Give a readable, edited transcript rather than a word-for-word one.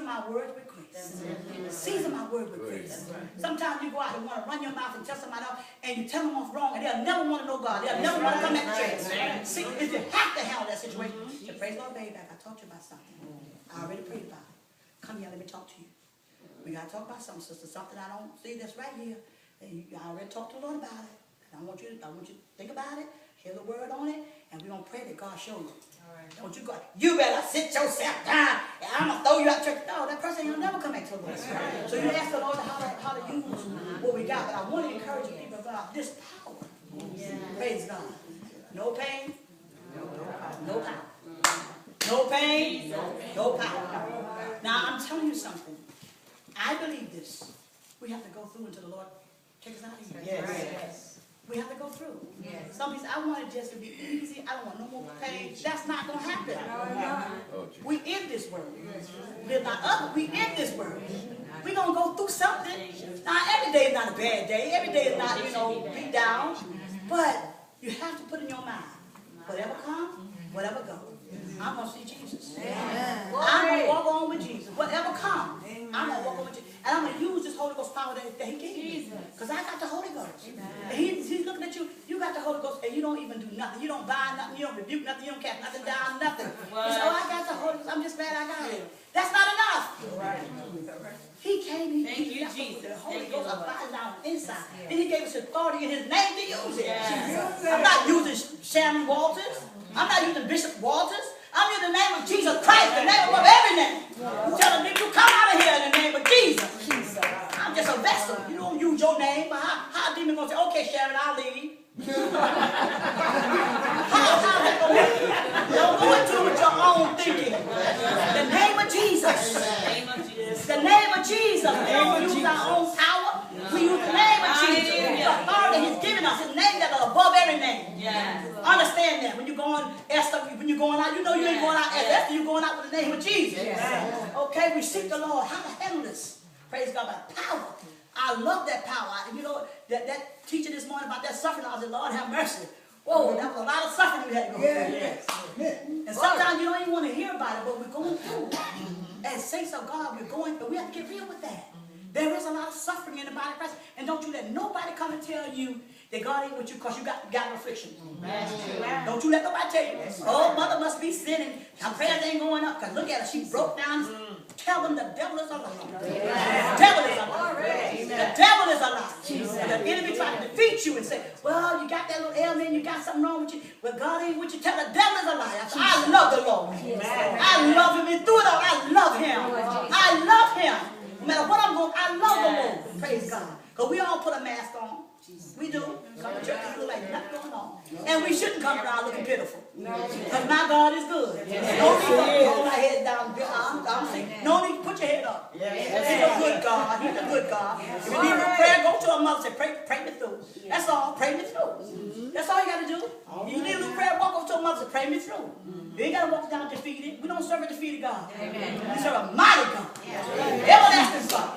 season my words with grace. Season my word with grace. Sometimes you go out and want to run your mouth and tell somebody else, and you tell them what's wrong, and they'll never want to know God. They'll never want to come at the church. See, if you have to handle that situation, you praise Lord, baby, I taught you about something. I already prayed about it. Come here, let me talk to you. We got to talk about something, sister, something I don't see that's right here. And I already talked to the Lord about it. And I want you to think about it, hear the word on it, and we're going to pray that God show you. Don't you go, you better sit yourself down, and I'm going to throw you out church. No, that person will never come back to the Lord. So you ask the Lord how to use what we got. But I want to encourage you people about this power. Praise God. No pain, no power. No pain, no power. Now, I'm telling you something. I believe this. We have to go through until the Lord takes us out of here. Yes. We have to go through. Yes. Some people say, I want it just to be easy. I don't want no more pain. That's not going to happen. We in this world. We're not up. We in this world. We're going to go through something. Now, every day is not a bad day. Every day is not, beat down. But you have to put in your mind, whatever comes, whatever goes. I'm going to see Jesus. I'm going to walk on with Jesus. Whatever comes, I'm going to walk on with Jesus. And I'm going to use this Holy Ghost power that he gave me. Because I got the Holy Ghost. And he's looking at you. You got the Holy Ghost and you don't even do nothing. You don't bind nothing. You don't rebuke nothing. You don't cast nothing down, nothing. You say, oh, I got the Holy Ghost. I'm just glad I got it. That's not enough. He came. He gave us the Holy Ghost abides down inside. And he gave us authority in his name to use it. I'm not using Sharon Walters. I'm not using Bishop Walters. I'm in the name of Jesus Christ, the name above every name. You tell them, you come out of here in the name of Jesus. I'm just a vessel. You don't use your name. But how a demon going to say, okay, Sharon, I'll leave. How's that going to work? Don't go into it with your own thinking. The name of Jesus. The name of Jesus. We don't use our own power. We use the name of Jesus. The authority he's given us. His name that is above every name. Understand that. When you're going, Esther, when you're going out, you know you ain't going out as Esther, you're going out with the name of Jesus. Okay, we seek the Lord. How to handle this? Praise God, by power. I love that power. And you know, that teaching this morning about that suffering, I said, Lord have mercy. Whoa, that was a lot of suffering we had to go through. And sometimes you don't even want to hear about it, but we're going through. As saints of God, we're going through. We have to get real with that. There is a lot of suffering in the body of Christ. And don't you let nobody come and tell you that God ain't with you because you got an affliction. Don't you let nobody tell you, oh, mother must be sinning. Her prayers ain't going up. Because look at her, she broke down. Tell them the devil is a lie. The devil is a lie. The devil is a lie. The enemy trying to defeat you and say, well, you got that little ailment, you got something wrong with you. Well, God ain't with you. Tell the devil is a lie. I love the Lord. I love him. And through it all, I love him. I love him. No matter what I'm going, I love the Lord. Praise God. Because we all put a mask on. We do. Come to church and look like nothing going on. And we shouldn't come around looking pitiful. Because my God is good. No need to hold our head down. I'm saying, no need to put your head up. He's a good God. He's a good God. If you need a prayer, go to a mother and say, pray me through. That's all. Pray me through. That's all you got to do. You need a little prayer, walk over to a mother and say, pray me through. You ain't got to walk down defeated. We don't serve a defeated God. We serve a mighty God. Everlasting God.